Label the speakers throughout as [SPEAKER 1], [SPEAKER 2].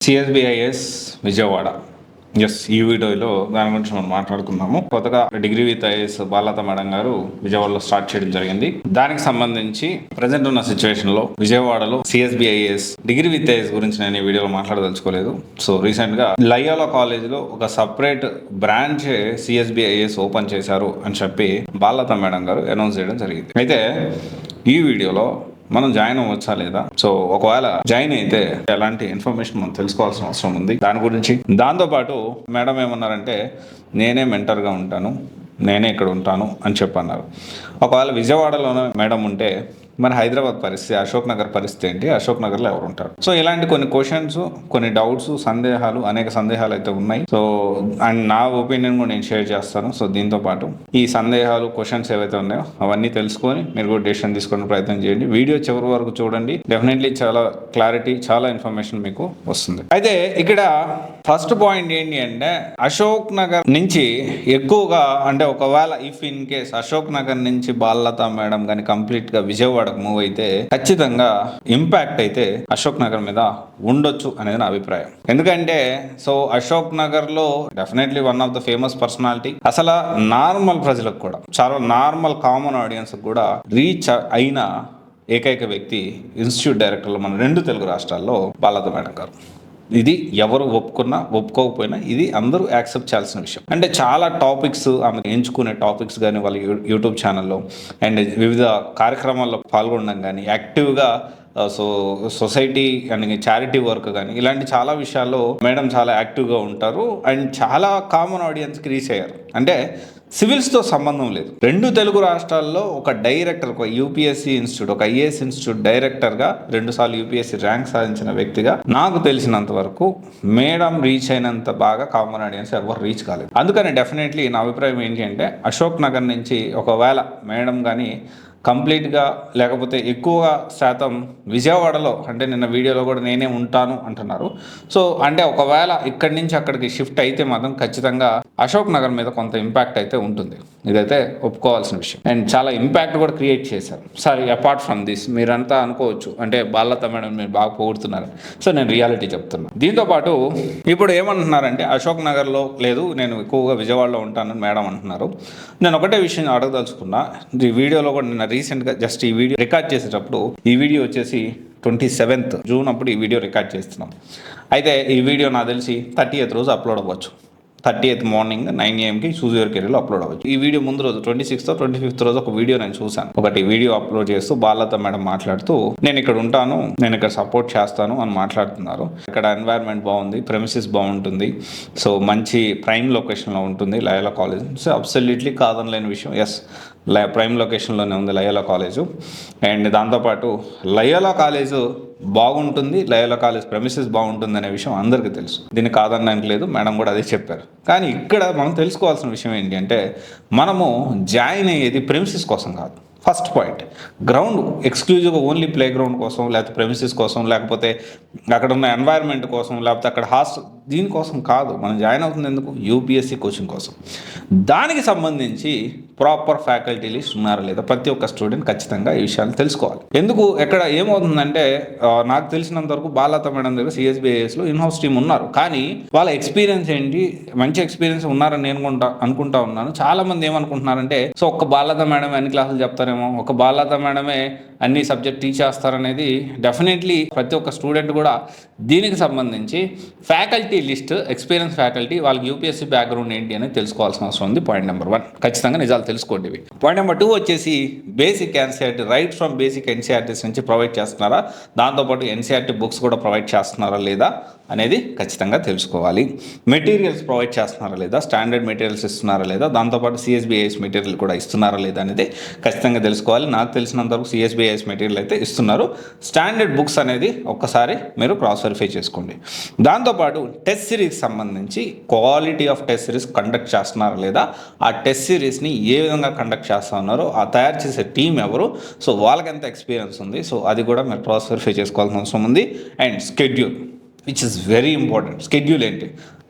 [SPEAKER 1] CSBIS Vijayawada. ఈ వీడియోలో దాని గురించి మనం మాట్లాడుకుందాము. కొత్తగా డిగ్రీ విత్ ఐఏఎస్ బాలత మేడం గారు విజయవాడలో స్టార్ట్ చేయడం జరిగింది. దానికి సంబంధించి ప్రజెంట్ ఉన్న సిచ్యువేషన్ లో విజయవాడలో సిఎస్బిఐఎస్ డిగ్రీ విత్ ఐఏఎస్ గురించి నేను ఈ వీడియోలో మాట్లాడదలుచుకోలేదు. సో రీసెంట్ గా లయోలా కాలేజ్ లో ఒక సపరేట్ బ్రాంచ్ సిఎస్బిఐఎస్ ఓపెన్ చేశారు అని చెప్పి బాలత మేడం గారు అనౌన్స్ చేయడం జరిగింది. అయితే ఈ వీడియోలో మనం జాయిన్ అవ్వచ్చా లేదా, సో ఒకవేళ జాయిన్ అయితే ఎలాంటి ఇన్ఫర్మేషన్ మనం తెలుసుకోవాల్సిన అవసరం ఉంది దాని గురించి. దాంతోపాటు మేడం ఏమన్నారంటే నేనే మెంటర్గా ఉంటాను, నేనే ఇక్కడ ఉంటాను అని చెప్పన్నారు. ఒకవేళ విజయవాడలోనే మేడం ఉంటే మరి హైదరాబాద్ పరిస్థితి, అశోక్ నగర్ పరిస్థితి ఏంటి, అశోక్ నగర్లో ఎవరు ఉంటారు? సో ఇలాంటి కొన్ని క్వశ్చన్స్, కొన్ని డౌట్స్, సందేహాలు, అనేక సందేహాలు అయితే ఉన్నాయి. సో అండ్ నా ఒపీనియన్ కూడా నేను షేర్ చేస్తాను. సో దీంతో పాటు ఈ సందేహాలు, క్వశ్చన్స్ ఏవైతే ఉన్నాయో అవన్నీ తెలుసుకొని మీరు కూడా డెసిషన్ తీసుకునే ప్రయత్నం చేయండి. వీడియో చివరి వరకు చూడండి, డెఫినెట్లీ చాలా క్లారిటీ, చాలా ఇన్ఫర్మేషన్ మీకు వస్తుంది. అయితే ఇక్కడ ఫస్ట్ పాయింట్ ఏంటి అంటే అశోక్ నగర్ నుంచి ఎక్కువగా, అంటే ఒకవేళ if in case Ashok Nagar నుంచి బాలలత మేడం కానీ కంప్లీట్ గా విజయవాడ మూవ్ అయితే ఖచ్చితంగా ఇంపాక్ట్ అయితే అశోక్ నగర్ మీద ఉండొచ్చు అనేది నా అభిప్రాయం. ఎందుకంటే సో అశోక్ నగర్ లో definitely one of the famous personality, అసలు నార్మల్ ప్రజలకు కూడా, చాలా నార్మల్ కామన్ ఆడియన్స్ కూడా రీచ్ అయిన ఏకైక వ్యక్తి ఇన్స్టిట్యూట్ డైరెక్టర్లు మన రెండు తెలుగు రాష్ట్రాల్లో బాలత మేడం గారు. ఇది ఎవరు ఒప్పుకున్నా ఒప్పుకోకపోయినా ఇది అందరూ యాక్సెప్ట్ చేయాల్సిన విషయం. అంటే చాలా టాపిక్స్, ఆమె ఎంచుకునే టాపిక్స్ కానీ వాళ్ళ యూట్యూబ్ ఛానల్లో అండ్ వివిధ కార్యక్రమాల్లో పాల్గొనడం కానీ, యాక్టివ్గా సొసైటీ అండ్ చారిటీ వర్క్ కానీ ఇలాంటి చాలా విషయాల్లో మేడం చాలా యాక్టివ్గా ఉంటారు అండ్ చాలా కామన్ ఆడియన్స్కి రీచ్ అయ్యారు. అంటే సివిల్స్తో సంబంధం లేదు. రెండు తెలుగు రాష్ట్రాల్లో ఒక డైరెక్టర్, ఒక యూపీఎస్సీ ఇన్స్టిట్యూట్, ఒక ఐఏఎస్ ఇన్స్టిట్యూట్ డైరెక్టర్గా 2 సార్లు యూపీఎస్సీ ర్యాంక్ సాధించిన వ్యక్తిగా నాకు తెలిసినంత వరకు మేడం రీచ్ అయినంత బాగా కామన్ ఆడియన్స్ ఎవరు రీచ్ కాలేదు. అందుకని డెఫినెట్లీ నా అభిప్రాయం ఏంటి అంటే అశోక్ నగర్ నుంచి ఒకవేళ మేడం కానీ కంప్లీట్గా లేకపోతే ఎక్కువ శాతం విజయవాడలో, అంటే నిన్న వీడియోలో కూడా నేనే ఉంటాను అంటున్నారు. సో అంటే ఒకవేళ ఇక్కడి నుంచి అక్కడికి షిఫ్ట్ అయితే మాత్రం ఖచ్చితంగా అశోక్ నగర్ మీద కొంత ఇంపాక్ట్ అయితే ఉంటుంది. ఇదైతే ఒప్పుకోవాల్సిన విషయం. అండ్ చాలా ఇంపాక్ట్ కూడా క్రియేట్ చేశారు. సారీ, అపార్ట్ ఫ్రమ్ దిస్ మీరంతా అనుకోవచ్చు అంటే బాలత మేడం మీరు బాగా పొగుడుతున్నారు. సో నేను రియాలిటీ చెప్తున్నాను. దీంతోపాటు ఇప్పుడు ఏమంటున్నారంటే అశోక్ నగర్లో లేదు, నేను ఎక్కువగా విజయవాడలో ఉంటానని మేడం అంటున్నారు. నేను ఒకటే విషయం అడగదలుచుకున్నా. ఈ వీడియోలో కూడా నిన్న రీసెంట్గా జస్ట్ ఈ వీడియో రికార్డ్ చేసేటప్పుడు, ఈ వీడియో వచ్చేసి 27th జూన్ అప్పుడు ఈ వీడియో రికార్డ్ చేస్తున్నాం. అయితే ఈ వీడియో నాకు తెలిసి 30th రోజు అప్లోడ్ అవ్వచ్చు. 30th morning 9 AM choose your కెరీర్లో అప్లోడ్ అవ్వచ్చు. ఈ వీడియో ముందు రోజు 26th 25th రోజు ఒక వీడియో నేను చూశాను. ఒకటి వీడియో అప్లోడ్ చేస్తూ బాలత మేడం మాట్లాడుతూ నేను ఇక్కడ ఉంటాను, నేను ఇక్కడ సపోర్ట్ చేస్తాను అని మాట్లాడుతున్నారు. ఇక్కడ ఎన్వైర్న్మెంట్ బాగుంది, ప్రెమిసెస్ బాగుంటుంది, సో మంచి ప్రైమ్ లొకేషన్లో ఉంటుంది లయోలా కాలేజ్. సో అబ్సల్యూట్లీ కాదనలేని విషయం. ఎస్, ప్రైమ్ లొకేషన్లోనే ఉంది లయోలా కాలేజు. అండ్ దాంతోపాటు లయోలా కాలేజు బాగుంటుంది, లయోలా కాలేజ్ ప్రెమిసెస్ బాగుంటుంది అనే విషయం అందరికీ తెలుసు. దీన్ని కాదనడానికి లేదు, మేడం కూడా అదే చెప్పారు. కానీ ఇక్కడ మనం తెలుసుకోవాల్సిన విషయం ఏంటి అంటే మనము జాయిన్ అయ్యేది ప్రెమిసెస్ కోసం కాదు. ఫస్ట్ పాయింట్, గ్రౌండ్ ఎక్స్క్లూజివ్గా ఓన్లీ ప్లే గ్రౌండ్ కోసం, లేకపోతే ప్రెమిసెస్ కోసం, లేకపోతే అక్కడ ఉన్న ఎన్వైర్న్మెంట్ కోసం, లేకపోతే అక్కడ హాస్టల్, దీనికోసం కాదు. మనం జాయిన్ అవుతుంది ఎందుకు? యూపీఎస్సీ కోచింగ్ కోసం. దానికి సంబంధించి ప్రాపర్ ఫ్యాకల్టీ లిస్ట్ ఉన్నారా లేదా ప్రతి ఒక్క స్టూడెంట్ ఖచ్చితంగా ఈ విషయాన్ని తెలుసుకోవాలి. ఎందుకు ఎక్కడ ఏమవుతుందంటే నాకు తెలిసినంత వరకు బాలత మేడం దగ్గర సిఎస్బిఐఎస్లో ఇన్హౌస్ టీమ్ ఉన్నారు, కానీ వాళ్ళ ఎక్స్పీరియన్స్ ఏంటి, మంచి ఎక్స్పీరియన్స్ ఉన్నారని నేను అనుకుంటా ఉన్నాను. చాలా మంది ఏమనుకుంటున్నారంటే సో ఒక్క బాలత మేడం అన్ని క్లాసులు చెప్తారేమో, ఒక బాలత మేడమే అన్ని సబ్జెక్ట్ టీచ్ చేస్తారనేది డెఫినెట్లీ ప్రతి ఒక్క స్టూడెంట్ కూడా దీనికి సంబంధించి ఫ్యాకల్టీ లిస్ట్, ఎక్స్పీరియన్స్ ఫ్యాకల్టీ, వాళ్ళకి యూపీఎస్సీ బ్యాక్గ్రౌండ్ ఏంటి అనేది తెలుసుకోవాల్సిన అవసరం ఉంది. పాయింట్ నెంబర్ 1 ఖచ్చితంగా నిజాలు తెలుసుకోండి. పాయింట్ నెంబర్ 2 వచ్చేసి basic NCERT, right from basic NCERTs నుంచి ప్రొవైడ్ చేస్తున్నారా, దాంతోపాటు ఎన్సీఆర్టీ బుక్స్ కూడా ప్రొవైడ్ చేస్తున్నారా లేదా అనేది ఖచ్చితంగా తెలుసుకోవాలి. మెటీరియల్స్ ప్రొవైడ్ చేస్తున్నారా లేదా, స్టాండర్డ్ మెటీరియల్స్ ఇస్తున్నారా లేదా, దాంతోపాటు సిఎస్బిఐఎస్ మెటీరియల్ కూడా ఇస్తున్నారా లేదా అనేది ఖచ్చితంగా తెలుసుకోవాలి. నాకు తెలిసినంత వరకు సిఎస్బిఐఎస్ మెటీరియల్ అయితే ఇస్తున్నారు. స్టాండర్డ్ బుక్స్ అనేది ఒక్కసారి మీరు క్రాస్ వెరిఫై చేసుకోండి. దాంతోపాటు టెస్ట్ సిరీస్ సంబంధించి quality of test series conduct చేస్తున్నారా లేదా, ఆ టెస్ట్ సిరీస్ని ఏ విధంగా కండక్ట్ చేస్తూ ఉన్నారో, ఆ తయారు చేసే టీం ఎవరు, సో వాళ్ళకి ఎంత ఎక్స్పీరియన్స్ ఉంది, సో అది కూడా మీరు క్రాస్ వెరిఫై చేసుకోవాల్సిన అవసరం ఉంది. And schedule, which is very important. Schedule ఏంటి,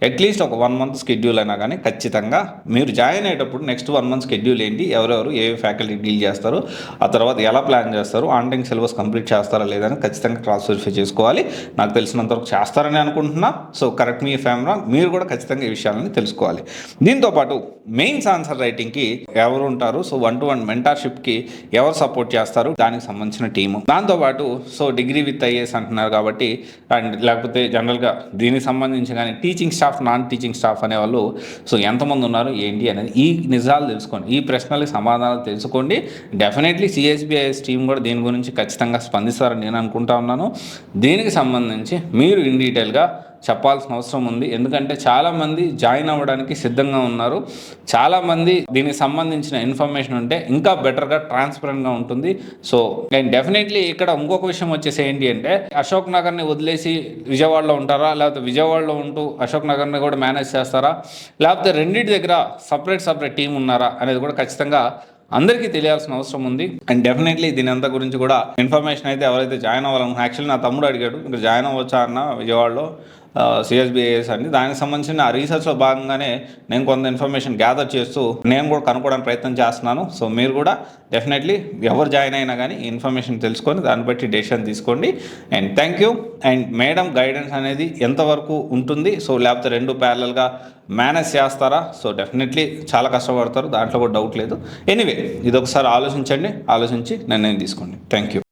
[SPEAKER 1] అట్లీస్ట్ ఒక 1 మంత్ షెడ్యూల్ అయినా కానీ ఖచ్చితంగా మీరు జాయిన్ అయ్యేటప్పుడు నెక్స్ట్ 1 మంత్ షెడ్యూల్ ఏంటి, ఎవరెవరు ఏ ఫ్యాకల్టీ డీల్ చేస్తారు, ఆ తర్వాత ఎలా ప్లాన్ చేస్తారు, ఆన్ టైం సిలబస్ కంప్లీట్ చేస్తారా లేదని ఖచ్చితంగా క్రాస్ వెరిఫై చేసుకోవాలి. నాకు తెలిసినంతవరకు చేస్తారని అనుకుంటున్నా. సో కరెక్ట్ మీ ఫ్యామిలీ మీరు కూడా ఖచ్చితంగా ఈ విషయాలని తెలుసుకోవాలి. దీంతోపాటు మెయిన్స్ ఆన్సర్ రైటింగ్కి ఎవరు ఉంటారు, సో 1-to-1 మెంటార్షిప్కి ఎవరు సపోర్ట్ చేస్తారు, దానికి సంబంధించిన టీము. దాంతోపాటు సో డిగ్రీ విత్ ఐఏఎస్ అంటున్నారు కాబట్టి, అండ్ లేకపోతే జనరల్గా దీనికి సంబంధించి కానీ teaching staff, non teaching staff అనేవాళ్ళు సో ఎంతమంది ఉన్నారు ఏంటి అనేది ఈ నిజాలు తెలుసుకోండి, ఈ ప్రశ్నలకు సమాధానాలు తెలుసుకోండి. డెఫినెట్లీ సిఎస్బిఐఎస్ టీం కూడా దీని గురించి ఖచ్చితంగా స్పందిస్తారని నేను అనుకుంటా ఉన్నాను. దీనికి సంబంధించి మీరు ఇన్ డీటెయిల్గా చెప్పాల్సిన అవసరం ఉంది. ఎందుకంటే చాలామంది జాయిన్ అవ్వడానికి సిద్ధంగా ఉన్నారు. చాలామంది దీనికి సంబంధించిన ఇన్ఫర్మేషన్ ఉంటే ఇంకా బెటర్గా ట్రాన్స్పరెంట్గా ఉంటుంది. సో అండ్ డెఫినెట్లీ ఇక్కడ ఇంకొక విషయం వచ్చేసి ఏంటి అంటే, అశోక్ నగర్ని వదిలేసి విజయవాడలో ఉంటారా, లేకపోతే విజయవాడలో ఉంటూ అశోక్ నగర్ని కూడా మేనేజ్ చేస్తారా, లేకపోతే రెండింటి దగ్గర సపరేట్ టీం ఉన్నారా అనేది కూడా ఖచ్చితంగా అందరికీ తెలియాల్సిన అవసరం ఉంది. అండ్ డెఫినెట్లీ దీని అంతా గురించి కూడా ఇన్ఫర్మేషన్ అయితే ఎవరైతే జాయిన్ అవ్వాలను, యాక్చువల్లీ నా తమ్ముడు అడిగాడు ఇంకా జాయిన్ అవ్వచ్చా అన్న విజయవాడలో సిఎస్బిఐఎస్ అని. దానికి సంబంధించిన ఆ రీసెర్చ్లో భాగంగానే నేను కొంత ఇన్ఫర్మేషన్ గ్యాదర్ చేస్తూ నేను కూడా కనుక్కోవడానికి ప్రయత్నం చేస్తున్నాను. సో మీరు కూడా డెఫినెట్లీ ఎవరు జాయిన్ అయినా కానీ ఇన్ఫర్మేషన్ తెలుసుకొని దాన్ని బట్టి డెసిషన్ తీసుకోండి. And thank you. And madam guidance అనేది ఎంతవరకు ఉంటుంది, సో లేకపోతే రెండు ప్యారలల్గా మేనేజ్ చేస్తారా, సో డెఫినెట్లీ చాలా కష్టపడతారు, దాంట్లో కూడా డౌట్ లేదు. ఎనీవే ఇది ఒకసారి ఆలోచించండి, ఆలోచించి నిర్ణయం తీసుకోండి. Thank you.